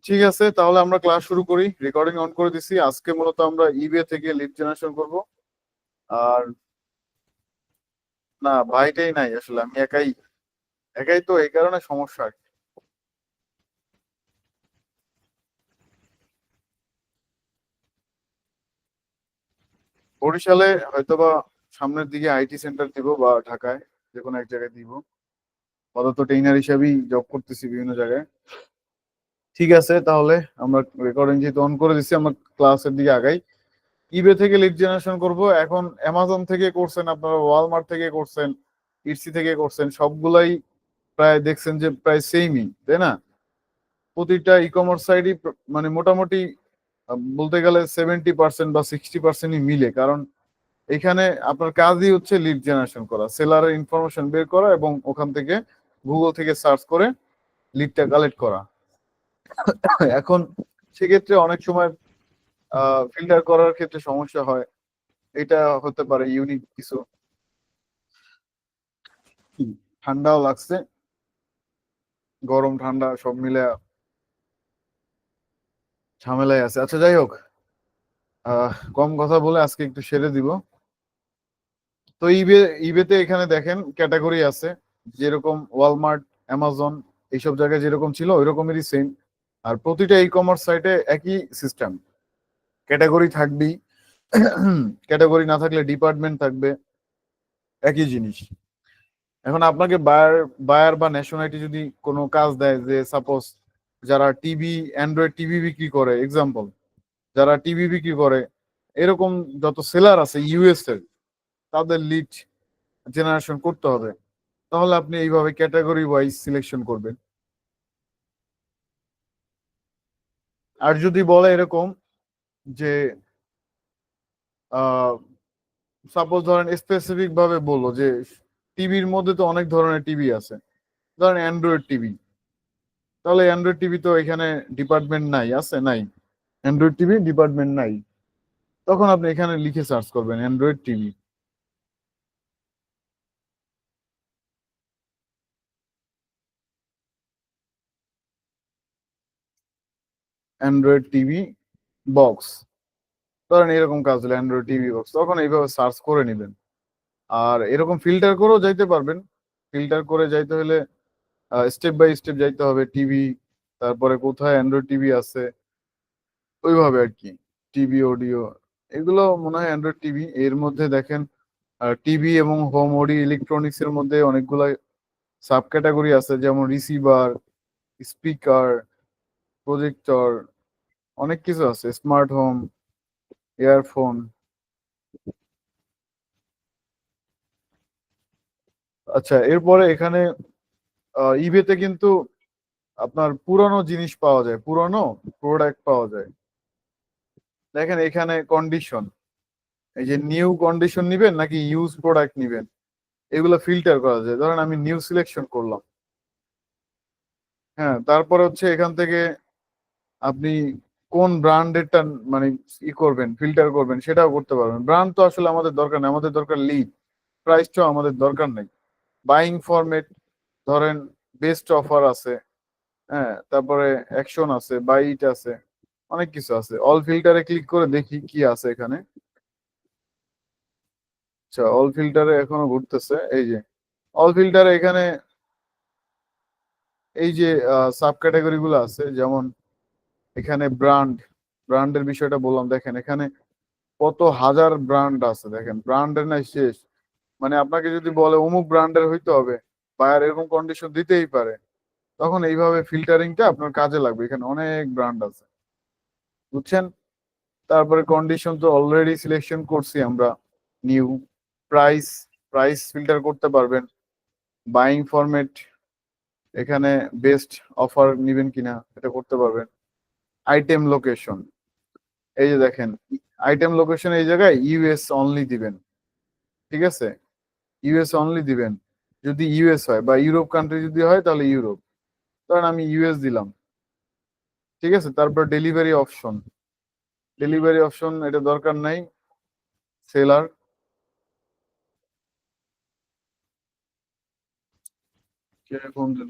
ঠিক আছে, তাহলে আমরা ক্লাস শুরু করি। রেকর্ডিং অন করে দিছি। আজকে মূলত আমরা ইবে থেকে লিড জেনারেশন করব। আর না, ভাইটাই নাই আসলে, আমি একাই একাই তো, এই কারণে সমস্যা আর কি। বরিশালে হয়তোবা সামনের দিকে আইটি সেন্টার দিব, বা ঢাকায় যে কোনো এক জায়গায় দিব। আপাতত ট্রেইনার হিসেবেই জব করতেছি বিভিন্ন জায়গায়। ঠিক আছে, তাহলে আমরা রেকর্ডিং যেহেতু অন করে দিচ্ছি, আমরা ক্লাসের দিকে আগাই। ইবে থেকে লিড জেনারেশন করব। এখন অ্যামাজন থেকে করছেন আপনারা, ওয়ালমার্ট থেকে করছেন, ইটসি থেকে করছেন, সবগুলাই প্রায় দেখছেন যে প্রায় সেমই, তাই না? প্রতিটা ই কমার্স সাইটই মানে মোটামুটি বলতে গেলে 70% বা 60%ই মিলে। কারণ এখানে আপনার কাজই হচ্ছে লিড জেনারেশন করা, সেলারের ইনফরমেশন বের করা এবং ওখান থেকে গুগল থেকে সার্চ করে লিডটা কালেক্ট করা। এখন সেক্ষেত্রে অনেক সময় ফিল্টার করার ক্ষেত্রে সমস্যা হয়। এটা হতে পারে ইউনিক কিছু। ঠান্ডাও লাগছে, গরম ঠান্ডা সব মিলে ঝামেলায় আছে। আচ্ছা, যাই হোক, কম কথা বলে আজকে একটু সেরে দিব। তো ইবেতে এখানে দেখেন ক্যাটাগরি আছে, যেরকম ওয়ালমার্ট, অ্যামাজন, এইসব জায়গায় যেরকম ছিল ওই রকমেরই সেম। আর প্রতিটা ই কমার্স সাইটে একই সিস্টেম, ক্যাটাগরি থাকবেই। ক্যাটাগরি না থাকলে ডিপার্টমেন্ট থাকবে, একই জিনিস। এখন আপনাকে বায়ার বায়ার বা ন্যাশনালিটি যদি কোনো কাজ দেয়, যে সাপোজ যারা টিভি, অ্যান্ড্রয়েড টিভি বিক্রি করে, এক্সাম্পল, যারা টিভি বিক্রি করে, এরকম যত সেলার আছে ইউএস এর, তাদের লিড জেনারেশন করতে হবে। তাহলে আপনি এইভাবে ক্যাটাগরি ওয়াইজ সিলেকশন করবেন। আর যদি বলে এরকম যে সাপোজ ধরেন স্পেসিফিক ভাবে বললো যে টিভির মধ্যে তো অনেক ধরনের টিভি আছে, ধরেন অ্যান্ড্রয়েড টিভি, তাহলে অ্যান্ড্রয়েড টিভি তো এখানে ডিপার্টমেন্ট নাই, আছে নাই, অ্যান্ড্রয়েড টিভি ডিপার্টমেন্ট নাই। তখন আপনি এখানে লিখে সার্চ করবেন Android TV. Android TV box, ধরেন এরকম কাজ হলো অ্যান্ড্রয়েড টিভি বক্স, তখন এইভাবে সার্চ করে নেবেন। আর এরকম ফিল্টার করেও যাইতে পারবেন। ফিল্টার করে যাইতে হলে স্টেপ বাই স্টেপ যাইতে হবে। টিভি, তারপরে কোথায় অ্যান্ড্রয়েড টিভি আছে, ওইভাবে আর কি। টিভি অডিও, এগুলো মনে হয় অ্যান্ড্রয়েড টিভি। এর মধ্যে দেখেন টিভি এবং হোম অডিও ইলেকট্রনিক্স এর মধ্যে অনেকগুলো সাব ক্যাটাগরি আছে, যেমন রিসিভার, স্পিকার, প্রজেক্টর, অনেক কিছু আছে, স্মার্ট হোম, ইয়ারফোন। আচ্ছা, এরপরে এখানে ইবেতে কিন্তু আপনার পুরানো জিনিস পাওয়া যায়, পুরানো প্রোডাক্ট পাওয়া যায়। দেখেন এখানে কন্ডিশন, এই যে নিউ কন্ডিশন নিবেন নাকি ইউজ প্রোডাক্ট নিবেন, এগুলো ফিল্টার করা যায়। ধরেন আমি নিউ সিলেকশন করলাম। হ্যাঁ, তারপরে হচ্ছে এখান থেকে আপনি কোন ব্র্যান্ডেরটা মানে করবেন, ফিল্টার করবেন, সেটাও করতে পারবেন। ব্র্যান্ড তো আসলে আমাদের দরকার নেই, আমাদের দরকার লিড। প্রাইসটাও আমাদের দরকার নেই। বাইং ফরম্যাট, ধরেন বেস্ট অফার আছে, হ্যাঁ, তারপরে অ্যাকশন আছে, বাইট আছে, অনেক কিছু আছে। অল ফিল্টারে ক্লিক করে দেখি কি আছে এখানে। আচ্ছা, অল ফিল্টারে এখনো ঘুরতেছে। এই যে অল ফিল্টারে এখানে এই যে সাব ক্যাটাগরি গুলো আছে, যেমন এখানে ব্র্যান্ডের বিষয়টা বললাম। দেখেন এখানে কত হাজার ব্র্যান্ড আছে, দেখেন ব্র্যান্ডের নাই শেষ। মানে আপনাকে যদি বলে অমুক ব্র্যান্ডের হইতে হবে, বায়ার এরকম কন্ডিশন দিতেই পারে। তখন এইভাবে ফিল্টারিংটা আপনার কাজে লাগবে, এখানে অনেক ব্র্যান্ড আছে, বুঝছেন? তারপরে কন্ডিশন তো অলরেডি সিলেকশন করছি আমরা, নিউ। প্রাইস, প্রাইস ফিল্টার করতে পারবেন। বাইং ফরম্যাট, এখানে বেস্ট অফার নিবেন কিনা এটা করতে পারবেন। আইটেম লোকেশন, এই যে দেখেন আইটেম লোকেশন, এই জায়গায় ইউএস অনলি দিবেন। ঠিক আছে, ইউএস অনলি দিবেন। যদি ইউএস হয় বা ইউরোপ কান্ট্রি যদি হয় তাহলে ইউরোপ। কারণ আমি ইউএস দিলাম। ঠিক আছে, তারপর ডেলিভারি অপশন, ডেলিভারি অপশন এটা দরকার নাই। সেলার, কে ফোন দিল?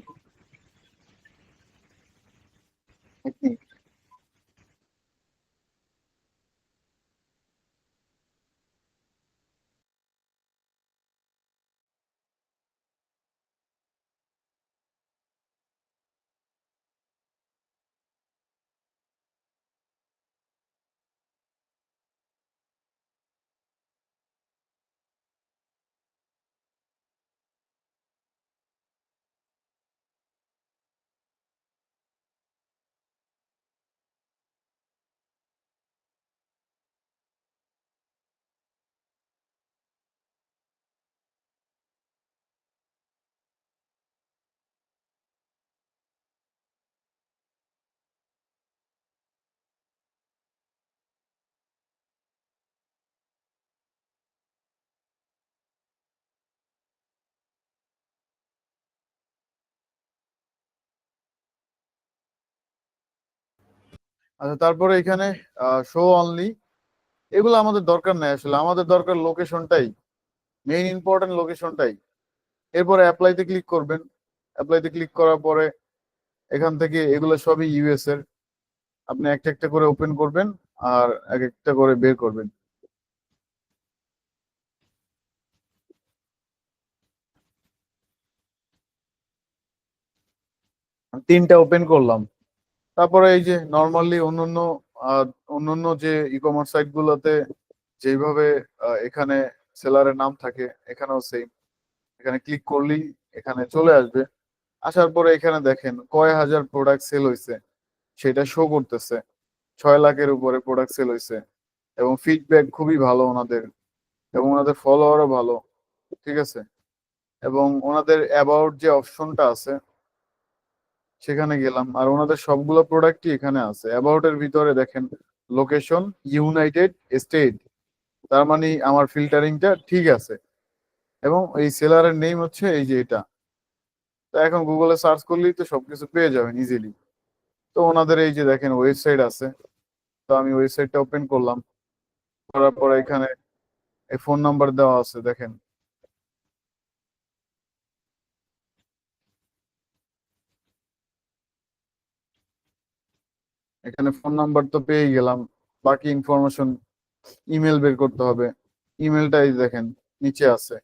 আচ্ছা, তারপরে এখানে শো অনলি, এগুলো আমাদের দরকার নেই আসলে, আমাদের দরকার লোকেশনটাই, মেইন ইম্পর্টেন্ট লোকেশনটাই। এরপরে অ্যাপ্লাইতে ক্লিক করবেন। অ্যাপ্লাইতে ক্লিক করার পরে এখান থেকে এগুলো সবই ইউএস এর, আপনি একটা একটা করে ওপেন করবেন আর এক একটা করে বের করবেন। তিনটা ওপেন করলাম। তারপরে এই যে নর্মালি অন্যান্য আহ, অন্যান্য যে ই কমার্স সাইট গুলোতে যেভাবে এখানে সেলারের নাম থাকে, এখানেও সেম। এখানে ক্লিক করলেই এখানে চলে আসবে। আসার পরে এখানে দেখেন কয় হাজার প্রোডাক্ট সেল হয়েছে সেটা শো করতেছে। 6 লাখের উপরে প্রোডাক্ট সেল হয়েছে, এবং ফিডব্যাক খুবই ভালো ওনাদের, এবং ওনাদের ফলোয়ারও ভালো। ঠিক আছে। এবং ওনাদের অ্যাবাউট যে অপশনটা আছে সেখানে গেলাম, আর ওনাদের সবগুলো প্রোডাক্টই এখানে আছে। অ্যাবাউট এর ভিতরে দেখেন লোকেশন ইউনাইটেড স্টেট, তার মানে আমার ফিল্টারিংটা ঠিক আছে। এবং এই সেলারের নেম হচ্ছে এই যে এটা। তো এখন গুগলে সার্চ করলেই তো সবকিছু পেয়ে যাবেন ইজিলি। তো ওনাদের এই যে দেখেন ওয়েবসাইট আছে, তো আমি ওয়েবসাইটটা ওপেন করলাম। করার পরে এখানে এই ফোন নাম্বার দেওয়া আছে দেখেন। এখানে ফোন নাম্বার তো পেয়ে গেলাম, বাকি ইনফরমেশন ইমেল বের করতে হবে। ইমেলটাই দেখেন নিচে আছে।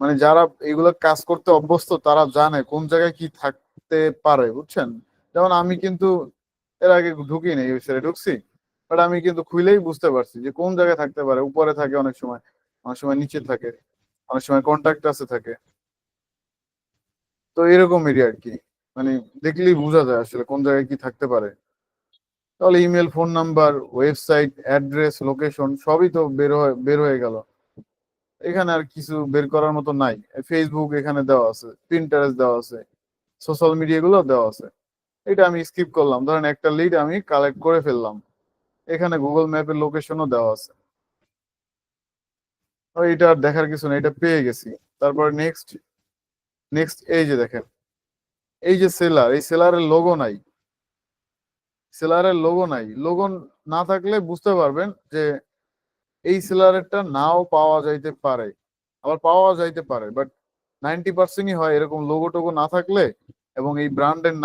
মানে যারা এগুলো কাজ করতে অভ্যস্ত তারা জানে কোন জায়গায় কি থাকতে পারে, বুঝছেন। যেমন আমি কিন্তু এর আগে ঢুকি নাই, ওয়েবসাইটে ঢুকছি, বাট আমি কিন্তু খুলেই বুঝতে পারছি যে কোন জায়গায় থাকতে পারে। উপরে থাকে অনেক সময়, অনেক সময় নিচে থাকে, অনেক সময় কন্ট্যাক্ট আছে থাকে। তো এরকমই আর কি, মানে দেখলেই বোঝা যায় আসলে কোন জায়গায় কি থাকতে পারে। তাহলে email, phone number, website address, location সবই তো বের হয়ে গেল। এখানে আর কিছু বের করার মতো নাই। ফেসবুক এখানে দেওয়া আছে, পিন্টারেস্ট দেওয়া আছে, সোশ্যাল মিডিয়া গুলো দেওয়া আছে। এটা আমি স্কিপ করলাম, ধরেন একটা লিড আমি কালেক্ট করে ফেললাম। এখানে গুগল ম্যাপের লোকেশনও দেওয়া আছে। তো এটা আর দেখার কিছু না, এটা পেয়ে গেছি। তারপর নেক্সট। নেক্সট এই যে দেখেন, এই যে সেলার, এই সেলারের লোগো নাই। সেলারের লোগো নাই, লোগো না থাকলে বুঝতে পারবেন যে এই সেলারেরটা নাও পাওয়া যাইতে পারে, আবার পাওয়া যাইতে পারে, বাট 90%ই হয় এরকম লোগো টোগো না থাকলে। এবং এই ব্র্যান্ডের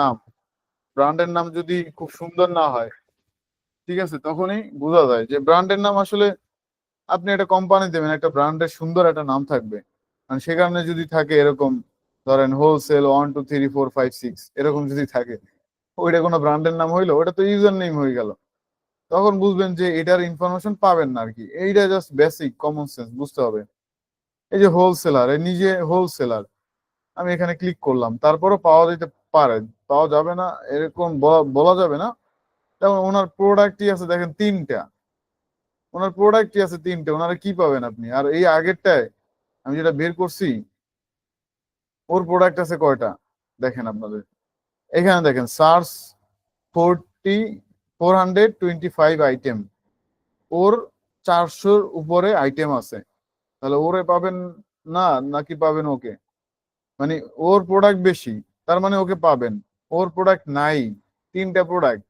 নাম যদি খুব সুন্দর না হয়, ঠিক আছে, তখনই বোঝা যায় যে ব্র্যান্ডের নাম আসলে, আপনি একটা কোম্পানি দেবেন, একটা ব্র্যান্ডের সুন্দর একটা নাম থাকবে। মানে সেখানে যদি থাকে এরকম, ধরেন হোলসেল 1 2 3 4 5 6 এরকম যদি থাকে, ওইটা কোনো ব্র্যান্ডের নাম হইলো, ওটা তো ইউজার নেম হয়ে গেল। তখন বুঝবেন যে এটার ইনফরমেশন পাবেন না আর কি। এইটা জাস্ট বেসিক কমন সেন্স বুঝতে হবে। এই যে হোলসেলার, এই নিজে হোলসেলার, আমি এখানে ক্লিক করলাম, তারপরও পাওয়া যেতে পারে, পাওয়া যাবে না এরকম বলা বলা যাবে না। যেমন ওনার প্রোডাক্টই আছে দেখেন তিনটা, ওনার প্রোডাক্টই আছে তিনটে, ওনারা কি পাবেন আপনি। আর এই আগেরটায় আমি যেটা বের করছি, ওর প্রোডাক্ট আছে কয়টা দেখেন আপনাদের। এখানে দেখেন সার্চ 425 আইটেম, ওর 400-র উপরে আইটেম আছে। তাহলে ওরে পাবেন না, নাকি পাবেন ওকে? মানে ওর প্রোডাক্ট বেশি, তার মানে ওকে পাবেন। ওর প্রোডাক্ট নাই, তিনটা প্রোডাক্ট,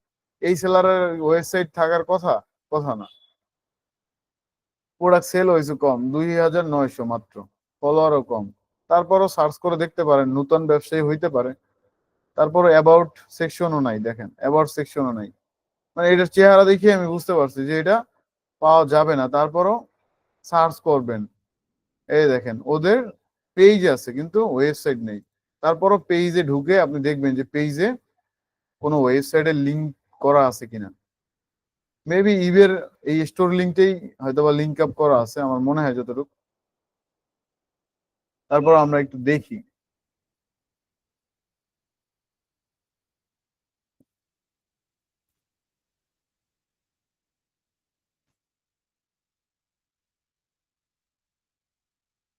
এই সেলারের ওয়েবসাইট থাকার কথা, কথা না। প্রোডাক্ট সেল হয়েছে কম, 2,900 মাত্র, ফলোয়ারও কম। তারপরও সার্চ করে দেখতে পারেন, নতুন ব্যবসায়ী হইতে পারে। তারপরে অ্যাবাউট সেকশনও নাই, দেখেন অ্যাবাউট সেকশনও নাই। মানে এটার চেহারা দেখে আমি বুঝতে পারছি যে এটা পাওয়া যাবে না। তারপরও সার্চ করবেন, এই দেখেন ওদের পেজ আছে কিন্তু ওয়েবসাইট নেই। তারপরও পেজে ঢুকে আপনি দেখবেন যে পেজে কোনো ওয়েবসাইটের লিংক করা আছে কিনা। মেবি ইবের এই স্টোর লিঙ্কটাই হয়তো বা লিঙ্ক আপ করা আছে আমার মনে হয় যতটুকু। তারপর আমরা একটু দেখি।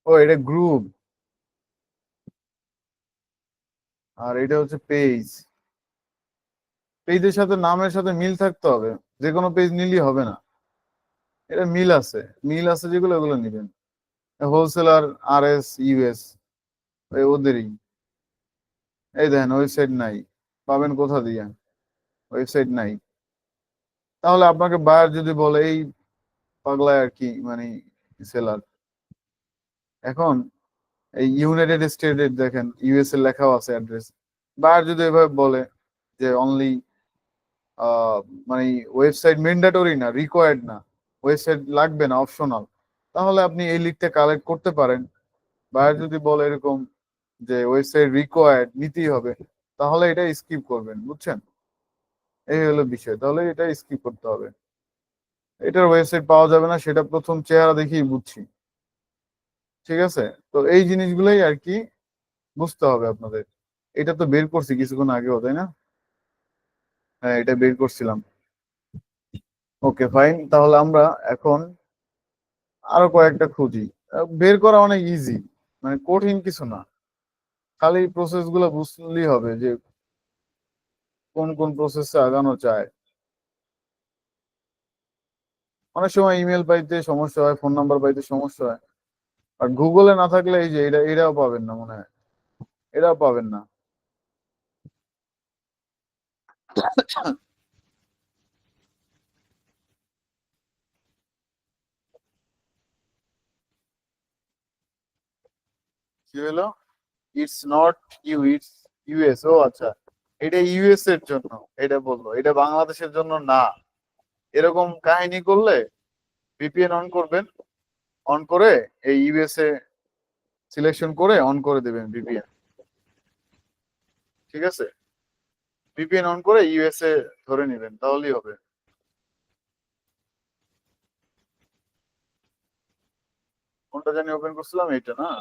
ও, এটা গ্রুপ, আর এটা হচ্ছে পেজ। পেজের সাথে নামের সাথে মিল থাকতে হবে, যে কোনো পেজ নিলেই হবে না। এটা মিল আছে, মিল আছে যেগুলো ওগুলো নিবেন। হোলসেলার RS US ওদেরই। এই দেখেন ওয়েবসাইট নাই, পাবেন কোথা দিয়ে? ওয়েবসাইট নাই। তাহলে আপনাকে বায়ার যদি বলে এই পাগলায় আর কি মানে সেলার, এখন এই ইউনাইটেড স্টেটের দেখেন ইউএস এর লেখাও আছে অ্যাড্রেস, বায়ার যদি এভাবে বলে যে অনলি মানে ওয়েবসাইট ম্যান্ডেটরি না, রিকোয়ার্ড না, ওয়েবসাইট লাগবে না, অপশনাল, তাহলে আপনি এই লিডটা কালেক্ট করতে পারেন। বায়ার যদি বলে এরকম যে ওয়েবসাইট রিকোয়ার্ড নিতেই হবে, তাহলে এটা স্কিপ করবেন, বুঝছেন? এই হলো বিষয়, তাহলে এটা স্কিপ করতে হবে। এটার ওয়েবসাইট পাওয়া যাবে না সেটা প্রথম চেহারা দেখেই বুঝছি, ঠিক আছে? তো এই জিনিসগুলোই আর কি বুঝতে হবে আপনাদের। এটা তো বের করছি কিছুক্ষণ আগেও, তাই না? হ্যাঁ, এটা বের করছিলাম। ওকে ফাইন, তাহলে আমরা এখন আরো কয়েকটা খুঁজি। বের করা অনেক ইজি, মানে কঠিন কিছু না, খালি প্রসেস গুলো বুঝলেই হবে যে কোন কোন প্রসেসে আগানো চায়। অনেক সময় ইমেল পাইতে সমস্যা হয়, ফোন নাম্বার পাইতে সমস্যা হয়, আর গুগলে না থাকলে এই যে এটাও পাবেন না মনে হয়, এটাও পাবেন না। কি হলো? It's not you, it's US. ও আচ্ছা, এটা ইউএস এর জন্য এটা বললো, এটা বাংলাদেশের জন্য না। এরকম কাহিনী করলে ভিপিএন অন করবেন, অন করে এই ইউএসএ সিলেকশন করে অন করে দেবেন ভিপিএন, ঠিক আছে? ভিপিএন অন করে ইউএসএ ধরে নেবেন, তাহলেই হবে। কোনটা জানি ওপেন করছিলাম, এইটা না?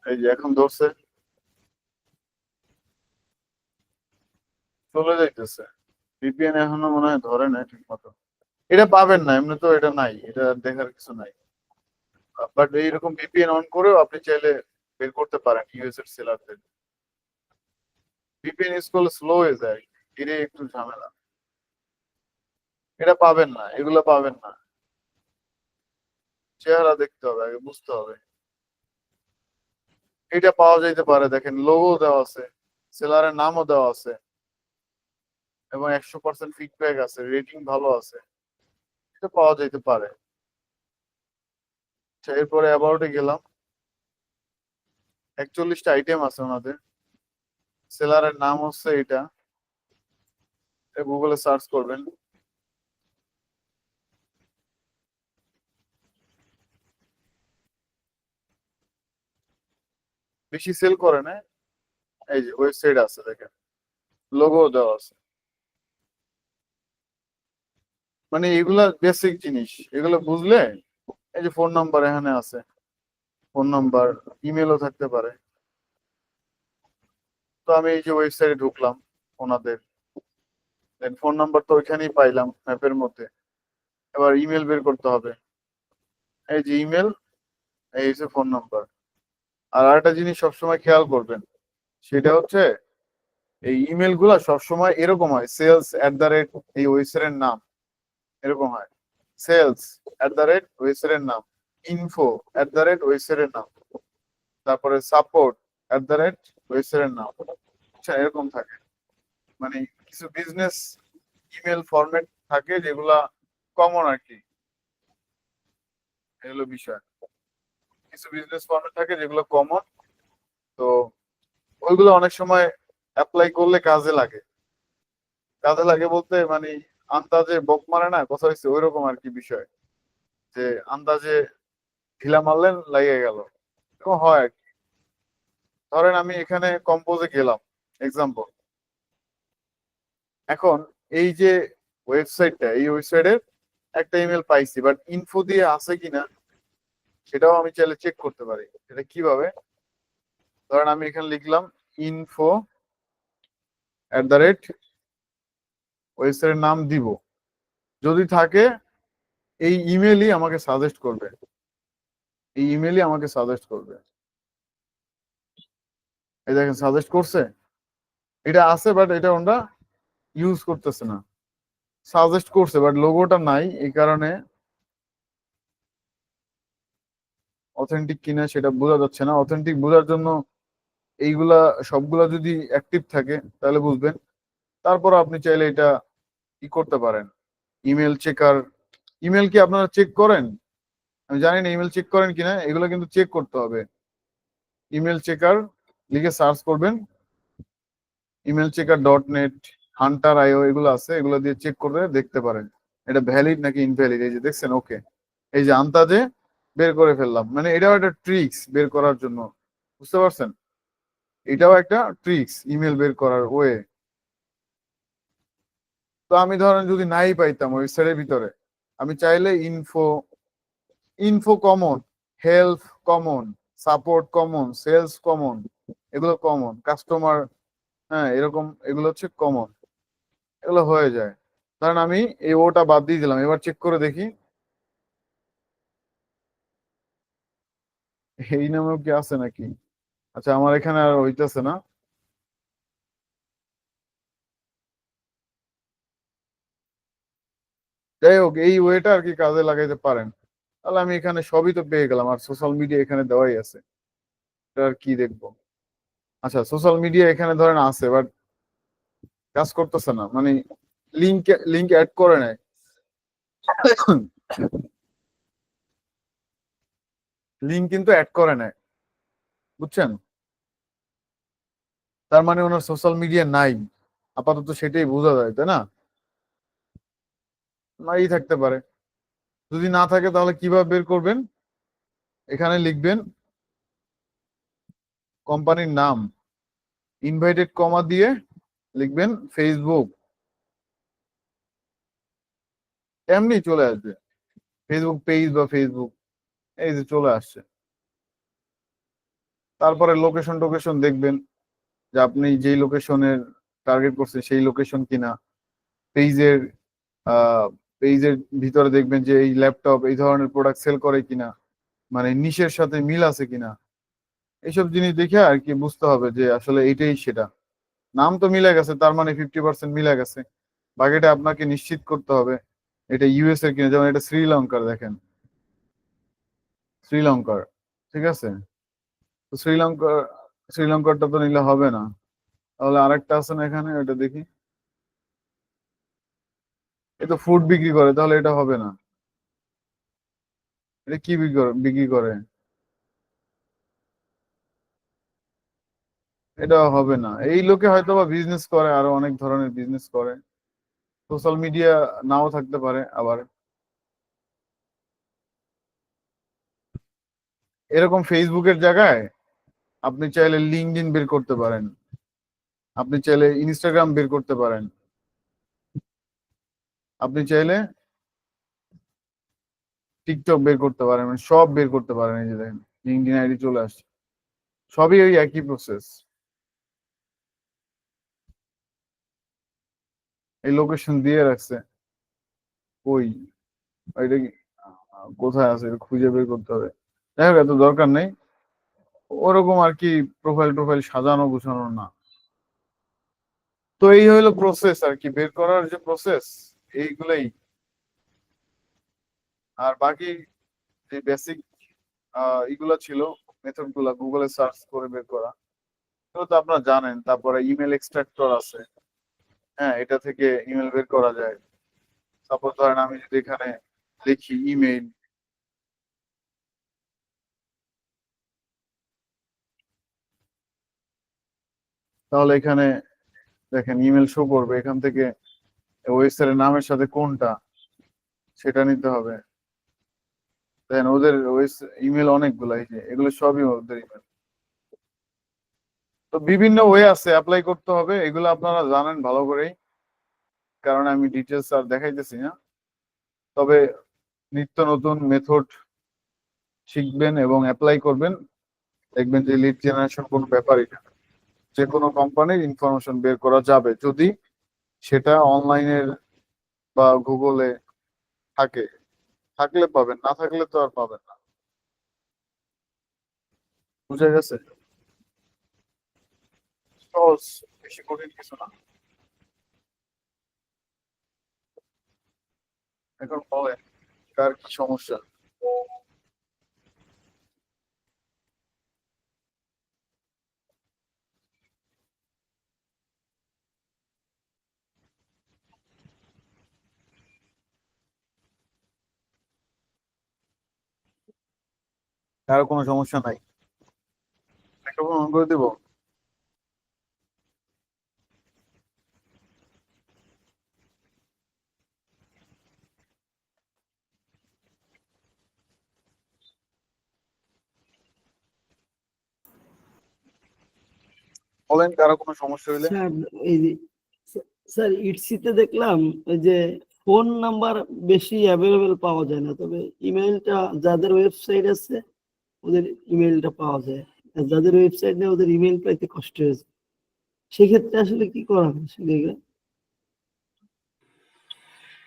এই যে এখন ধরছে, চলে যাইতেছে। ভিপিএন এখনো মনে হয় ধরে না ঠিক মতো। এটা পাবেন না, এমনি তো এটা নাই, এটা দেখার কিছু নাই। বাট এইরকম ভিপিএন অন করেও আপনি চাইলে বের করতে পারেন ইউএস এর সেলারদের। ভিপিএন ইউজ করলে স্লো হয়ে যায়, এটা একটু ঝামেলা। এটা পাবেন না, এগুলো পাবেন না। চেহারা দেখতে হবে আগে, বুঝতে হবে। এটা পাওয়া যাইতে পারে, দেখেন লোগো দেওয়া আছে, সেলারের নামও দেওয়া আছে, এবং 100% ফিডব্যাক আছে, রেটিং ভালো আছে, এটা পাওয়া যাইতে পারে। আচ্ছা, এরপরে অ্যাবাউটে গেলাম। 41টা আইটেম আছে ওনাদের, সেলারের নাম হচ্ছে এটা, গুগলে সার্চ করবেন। বেশি সেল করে না, এই যে ওয়েবসাইট আছে দেখেন, লোগো দেওয়া আছে। মানে এগুলা বেসিক জিনিস, এগুলো বুঝলে, এই যে ফোন নাম্বার এখানে আছে, ফোন নাম্বার, ইমেলও থাকতে পারে। তো আমি এই যে ওয়েবসাইটে ঢুকলাম ওনাদের, ফোন নাম্বার তো ওইখানেই পাইলাম ম্যাপের মধ্যে। এবার ইমেল বের করতে হবে, এই যে ইমেল, এই যে ফোন নাম্বার। আর আরেকটা জিনিস সবসময় খেয়াল করবেন, সেটা হচ্ছে এই ইমেল গুলা সবসময় এরকম হয়, সেলস এট দ্য রেট এই ওয়েবসাইটের নাম, এরকম হয়, সেলস এট দ্য রেট ওয়েবসাইটের নাম, ইনফো এট দ্য রেট ওয়েবসাইটের নাম, তারপরে সাপোর্ট এট দ্য রেট ওয়েবসাইটের নাম। আচ্ছা, এরকম থাকে, মানে কিছু বিজনেস ইমেল ফরম্যাট থাকে যেগুলা কমন আর কি, এগুলো বিষয়। কিছু বিজনেস ফরম্যাট থাকে যেগুলো কমন, তো ওইগুলো অনেক সময় অ্যাপ্লাই করলে কাজে লাগে। কাজে লাগে বলতে মানে আন্দাজে বক মারে না, কথা হচ্ছে ওইরকম আর কি বিষয়, যে আন্দাজে ঢিলা মারলেন লেগে গেল, এরকম হয় আর কি। ধরেন আমি এখানে কম্পোজে গেলাম, এক্সাম্পল। এখন এই যে ওয়েবসাইটটা, এই ওয়েবসাইটের একটা ইমেল পাইছি, বাট ইনফো দিয়ে আছে কিনা সেটাও আমি চাইলে চেক করতে পারি। এটা কিভাবে? ধরেন আমি এখানে লিখলাম ইনফো এট দ্য রেট, ওয়েবসাইটের নাম দিব, যদি থাকে এই ইমেলই আমাকে সাজেস্ট করবে, এই ইমেলই আমাকে সাজেস্ট করবে। এই দেখেন সাজেস্ট করছে, এটা আছে বাট এটা ওরা ইউজ করতেছে না। সাজেস্ট করছে বাট লোগোটা নাই, এই কারণে অথেন্টিক কিনা সেটা বোঝা যাচ্ছে না। অথেন্টিক বোঝার জন্য এইগুলা সবগুলা যদি অ্যাক্টিভ থাকে তাহলে বুঝবেন। তারপর আপনি চাইলে এটা ই করতে পারেন। ইমেল চেকার, ইমেল কি আপনারা চেক করেন? আমি জানি না ইমেল চেক করেন কিনা, এগুলো কিন্তু চেক করতে হবে। ইমেল চেকার লিখে সার্চ করবেন, ইমেল চেকার .net, হান্টার আইও এগুলো আছে, এগুলো দিয়ে চেক করে দেখতে পারেন এটা ভ্যালিড নাকি ইনভ্যালিড। এই যে দেখছেন, ওকে, এই যে আন্তাজে বের করে ফেললাম। মানে এটাও একটা ট্রিক্স বের করার জন্য, বুঝতে পারছেন? এটাও একটা ট্রিক্স ইমেল বের করার ওয়ে। তো আমি ধরেন যদি নাই পাইতাম ওয়েবসাইটের ভিতরে, আমি চাইলে info, info common, help common, support common, sales common, এগুলো কমন, কাস্টমার, হ্যাঁ এরকম, এগুলো হচ্ছে কমন, এগুলো হয়ে যায়। ধরেন আমি এই ওটা বাদ দিয়ে দিলাম, এবার চেক করে দেখি এই নামেও কি আছে নাকি। আচ্ছা, আমার এখানে আর হইতেছে না। যাই হোক, এই ওয়েটা আর কি কাজে লাগাইতে পারেন। তাহলে আমি এখানে সবই তো পেয়ে গেলাম, আর সোশ্যাল মিডিয়া এখানে দেওয়াই আছে, এটা আর কি দেখবো। আচ্ছা, সোশ্যাল মিডিয়া এখানে ধরেন আছে, বাট কাজ করতেছে না, মানে লিঙ্ক লিঙ্ক অ্যাড করে নেয়। লিঙ্ক কিন্তু অ্যাড করে নেয়, বুঝছেন? তার মানে ওনার সোশ্যাল মিডিয়া নাই, আপাতত সেটাই বোঝা যায়, তাই না? নাই থাকতে পারে। যদি না থাকে তাহলে কিভাবে বের করবেন? এখানে লিখবেন কোম্পানির নাম, ইনভাইটেড কমা দিয়ে লিখবেন ফেসবুক, এমনি চলে আসবে ফেসবুক পেজ বা ফেসবুক, এই যে চলে আসছে। তারপরে লোকেশন টোকেশন দেখবেন যে আপনি যেই লোকেশনের টার্গেট করছেন সেই লোকেশন কিনা। পেজের পেজের ভিতরে দেখবেন যে এই ল্যাপটপ এই ধরনের প্রোডাক্ট সেল করে কিনা, মানে নিশের সাথে মিল আছে কিনা। এইসব জিনিস দেখে আর কি বুঝতে হবে যে আসলে এইটাই সেটা। নাম তো মিলে গেছে, তার মানে 50% মিলে গেছে। বাকিটা আপনাকে নিশ্চিত করতে হবে এটা ইউএস এর কিনা। যেমন এটা শ্রীলঙ্কার, দেখেন শ্রীলঙ্কার, ঠিক আছে? তো শ্রীলঙ্কার, শ্রীলঙ্কারটা তো নিলে হবে না। তাহলে আরেকটা আছে না এখানে, ওটা দেখি। এ তো ফুড বিক্রি করে, তাহলে এটা হবে না। এটা কি বিক্রি করে? এটা হবে না। এই লোকে হয়তো বা বিজনেস করে, আরো অনেক ধরনের বিজনেস করে। সোশ্যাল মিডিয়া নাও থাকতে পারে আবার। এরকম ফেসবুকের জায়গায় আপনি চাইলে লিঙ্কডইন বের করতে পারেন, আপনি চাইলে ইনস্টাগ্রাম বের করতে পারেন, আপনি চাইলে টিকটক বের করতে পারেন, মানে সব বের করতে পারেন। এই যে দেখেন, লিঙ্কডইন আইডি চলে আসছে, সবই ওই একই প্রসেস। এই লোকেশন দিয়ে রাখছে, ওই এটা কি কোথায় আছে, এটা খুঁজে বের করতে হবে। যাই হোক, এত দরকার নেই ওরকম আর কি, প্রোফাইল টোফাইল সাজানো গুছানো না। তো এই হইলো প্রসেস আর কি, বের করার যে প্রসেস এইগুলাই। আর বাকি যে বেসিক এগুলা ছিল, মেথড গুলা গুগলে সার্চ করে বের করা, এগুলো তো আপনারা জানেন। তারপরে ইমেল এক্সট্রাক্টর আছে, হ্যাঁ এটা থেকে ইমেল বের করা যায়। সাপোজ ধরেন আমি যদি এখানে লিখি ইমেল, তাহলে এখানে দেখেন ইমেল শো করবে, এখান থেকে ওয়েবসাইটের নামের সাথে কোনটা সেটা নিতে হবে। দেখেন ওদের ইমেল অনেকগুলো, এই যে এগুলো সবই ওদের ইমেল। তো বিভিন্ন ওয়ে আছে অ্যাপ্লাই করতে হবে, এগুলো আপনারা জানেন ভালো করেই, কারণ আমি ডিটেলস আর দেখাইতেছি না। তবে নিত্য নতুন মেথড শিখবেন এবং অ্যাপ্লাই করবেন, দেখবেন যে লিড জেনারেশন কোনো ব্যাপারই না। যে কোনো কোম্পানির ইনফরমেশন বের করা যাবে যদি সেটা অনলাইনের বা গুগলে থাকে। থাকলে পাবেন, না থাকলে তো আর পাবেন না। বুঝা গেছে? সহজ, বেশি কঠিন কিছু না। এখন বলেন, কার কি সমস্যা? কারো কোনো সমস্যা নাই। মাইক্রোফোন অন করে দিব। বলেন কারো কোনো সমস্যা হইলে। স্যার এই যে স্যার ইটসিতে দেখলাম ওই যে ফোন নাম্বার বেশি অ্যাভেলেবেল পাওয়া যায় না, তবে ইমেলটা যাদের ওয়েবসাইট আছে ওদের ইমেলটা পাওয়া যায়, আর যাদের ওয়েবসাইট নেই ওদের ইমেল পাইতে কষ্ট হয়েছে। সেক্ষেত্রে আসলে কি করা হয় আসলে?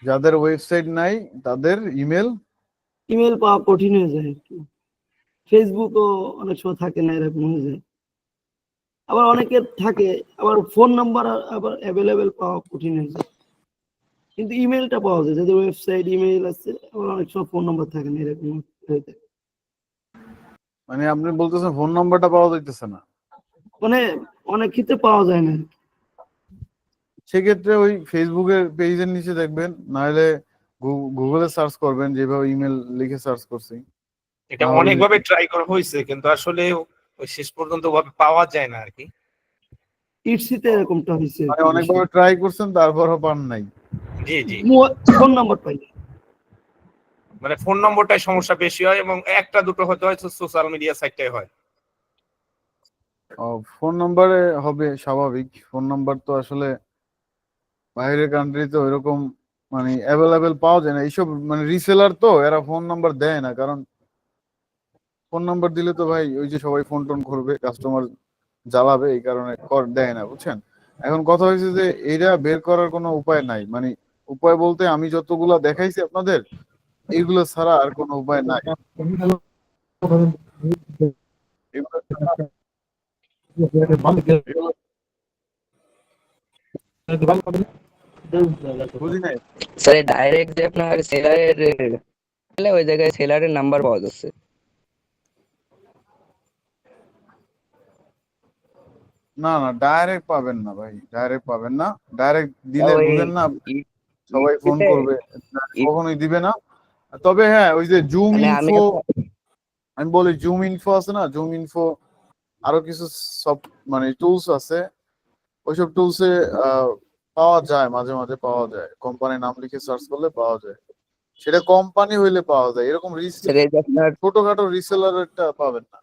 যাদের ওয়েবসাইট নাই তাদের ইমেল পাওয়া কঠিন হয়ে যায় একটু। ফেসবুকও অনেক সময় থাকে না, এরকম হয়ে যায়। আবার অনেকের থাকে, আবার ফোন নাম্বার আবার অ্যাভেলেবেল পাওয়া কঠিন হয়ে যায়, কিন্তু ইমেলটা পাওয়া যায়। যাদের ওয়েবসাইট ইমেল আছে, আবার অনেক সময় ফোন নাম্বার থাকে না, এরকম হয়ে যায়। মানে আপনি বলতেছেন ফোন নাম্বারটা পাওয়া যাইতেছে না? মানে অনেক ক্ষেত্রে পাওয়া যায় না। সেক্ষেত্রে ওই ফেসবুকের পেজের নিচে দেখবেন, নাহলে গুগলে সার্চ করবেন, যেভাবে ইমেল লিখে সার্চ করছি। এটা অনেকভাবে ট্রাই করা হয়েছে, কিন্তু আসলে ওই শেষ পর্যন্ত ভাবে পাওয়া যায় না আর কি। ইটসিতে এরকমটা হয়েছে, মানে অনেকভাবে ট্রাই করছেন তারপরও পান নাই। জি জি, ফোন নাম্বার পাই না। মানে ফোন নম্বরটাই সমস্যা বেশি হয়, এবং একটা দুটো হয়তো সোশ্যাল মিডিয়া সাইটটাই হয়। ফোন নাম্বারে হবে স্বাভাবিক, ফোন নাম্বার তো আসলে বাইরের কান্ট্রিতে ওইরকম মানে অ্যাভেলেবেল পাওয়া যায় না। এইসব মানে রিসেলার তো এরা ফোন নাম্বার দেয় না, কারণ ফোন নাম্বার দিলে তো ভাই ওই যে সবাই ফোন টোন করবে, কাস্টমার জ্বালাবে, এই কারণে দেয় না, বুঝছেন। এখন কথা হয়েছে যে এইটা বের করার কোনো উপায় নাই, মানে উপায় বলতে আমি যতগুলা দেখাইছি আপনাদের এইগুলো ছাড়া আর কোনো উপায় নাই। এগুলো ছাড়া- এগুলো- বুঝি নাই। স্যার ডাইরেক্ট যে আপনার সেলারের ওই জায়গায় সেলারের নাম্বার পাওয়া যাচ্ছে। না না, ডাইরেক্ট পাবেন না ভাই, ডাইরেক্ট পাবেন না। ডাইরেক্ট দিলে ওই বুঝেন না, সবাই ফোন ইটসিতে করবে, কখনোই দিবে না। তবে হ্যাঁ, ওই যে জুম মানে আমি ইনফো, আমি বলি জুম ইনফো আছে না, জুম ইনফো আরো কিছু সব মানে টুলস আছে, ওইসব টুলসে পাওয়া যায়, মাঝে মাঝে পাওয়া যায়, কোম্পানির নাম লিখে সার্চ করলে পাওয়া যায়। সেটা কোম্পানি হইলে পাওয়া যায়, এরকম স্যার এই যে আপনার ছোটখাটো রিসেলারটা পাবেন না।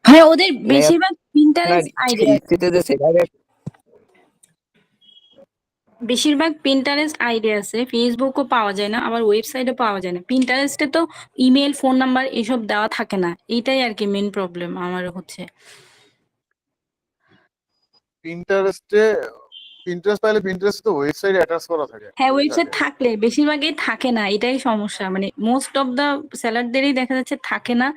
হ্যাঁ, ওদের মানে বেশিরভাগ আপনার পিন্টারেস্ট আইডিয়া ইটসিতে যে সেলারের আছে, ফেসবুকও পাওয়া যায় না, আবার ওয়েবসাইটও পাওয়া যায় না। পিন্টারেস্টে তো ইমেল, ফোন নাম্বার এসব দেওয়া থাকে না, এটাই আর কি মেন প্রবলেম আমার হচ্ছে। পিন্টারেস্ট পাইলে পিন্টারেস্ট তো ওয়েবসাইটে অ্যাটাচ করা থাকে। হ্যাঁ, ওয়েবসাইট থাকলে বেশিরভাগই থাকে না, এটাই সমস্যা। মানে মোস্ট অফ দা সেলারদেরই দেখা যাচ্ছে থাকে না,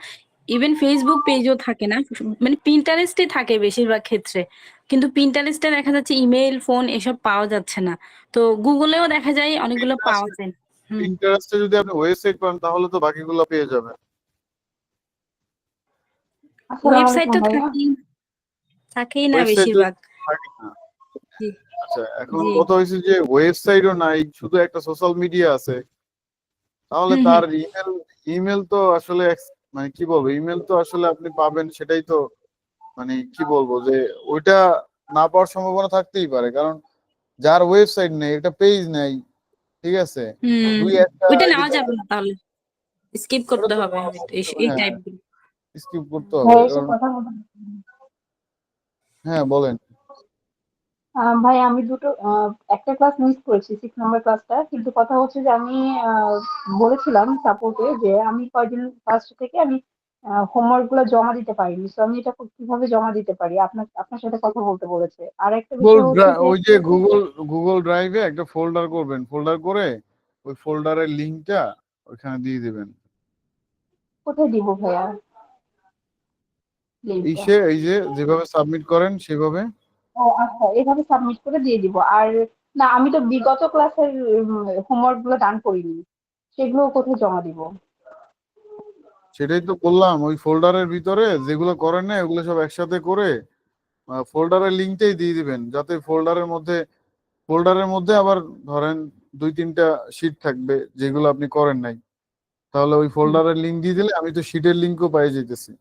ইভেন ফেসবুক পেজও থাকে না, মানে পিন্টারেস্টে থাকে বেশিরভাগ ক্ষেত্রে। কিন্তু পিন্টারেস্টে দেখা যাচ্ছে ইমেল, ফোন এসব পাওয়া যাচ্ছে না। তো গুগলেও দেখা যায় অনেকগুলো পাওয়া যায়। হুম, পিন্টারেস্টে যদি আপনি ওয়েবসাইট পান তাহলে তো বাকিগুলো পেয়ে যাবেন। ওয়েবসাইট তো থাকেই না ওয়েবসাইট বেশিরভাগ। থাকে না। জি আচ্ছা, এখন জি। কথা হয়েছে যে ওয়েবসাইটও নাই, শুধু একটা সোশ্যাল মিডিয়া আছে, তাহলে হুম তার হুম। ইমেল তো আসলে মানে কি বলবো, ইমেল তো আসলে আপনি পাবেন সেটাই তো, মানে কি বলবো যে ওইটা না পাওয়ার সম্ভাবনা থাকতেই পারে, কারণ যার ওয়েবসাইট নেই, একটা পেজ নেই, ঠিক আছে, হুম, দুই একটা ওইটা আইডি নেওয়া যাবে না, তাহলে স্কিপ ওটা করতে তো হবে নেওয়া হয়তো যাবে না। এই হ্যাঁ, টাইপগুলো। স্কিপ করতে হবে, কারণ হ্যাঁ বলেন। ভাই আমি দুটো একটা ক্লাস মিস করেছি, 6 নম্বর ক্লাসটা। কিন্তু কথা হচ্ছে যে আমি বলেছিলাম সাপোর্টে যে আমি কয়দিন ফার্স্ট থেকে আমি হোমওয়ার্ক গুলো জমা দিতে পারিনি, তো আমি এটা কিভাবে জমা দিতে পারি? আপনার সাথে কথা বলতে বলেছে। আর একটা বিষয় হচ্ছে যে ওই যে গুগল ড্রাইভে একটা ফোল্ডার করবেন, ফোল্ডার করে ওই ফোল্ডারের লিংকটা ওইখানে দিয়ে দিবেন। কোথায় দিব ভাইয়া লিঙ্কটা? এই যে যেভাবে সাবমিট করেন সেভাবে। ও আচ্ছা, এভাবে সাবমিট করে দিয়ে দিব। আর না, আমি তো বিগত ক্লাসের হোমওয়ার্ক গুলো ডান করিনি, সেগুলো কোথায় জমা দিব? সেটাই তো বললাম, ওই ফোল্ডারের ভিতরে যেগুলো করেন না ওগুলো সব একসাথে করে ফোল্ডারের লিংকটাই দিয়ে দিবেন, যাতে ফোল্ডারের মধ্যে আবার ধরেন দুই তিনটা শিট থাকবে যেগুলো আপনি করেন নাই, তাহলে ওই ফোল্ডারের লিংক দিয়ে দিলে আমি তো শিটের লিংকও পেয়ে যেতেছি।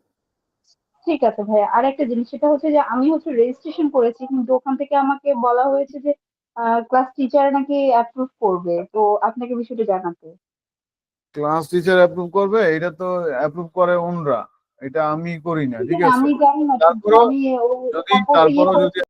ঠিক আছে ভাইয়া। আর একটা জিনিস, সেটা হচ্ছে যে আমি হচ্ছে রেজিস্ট্রেশন করেছি, কিন্তু ওখান থেকে আমাকে বলা হয়েছে যে ক্লাস টিচার নাকি অ্যাপ্রুভ করবে, তো আপনাকে বিষয়টা জানাতে। ক্লাস টিচার অ্যাপ্রুভ করবে, এটা তো অ্যাপ্রুভ করে ওনরা, এটা আমি করি না, ঠিক আছে। আমি জানি না, কিন্তু তারপরেও আমি যদি সাপোর্টে তারপরও যদি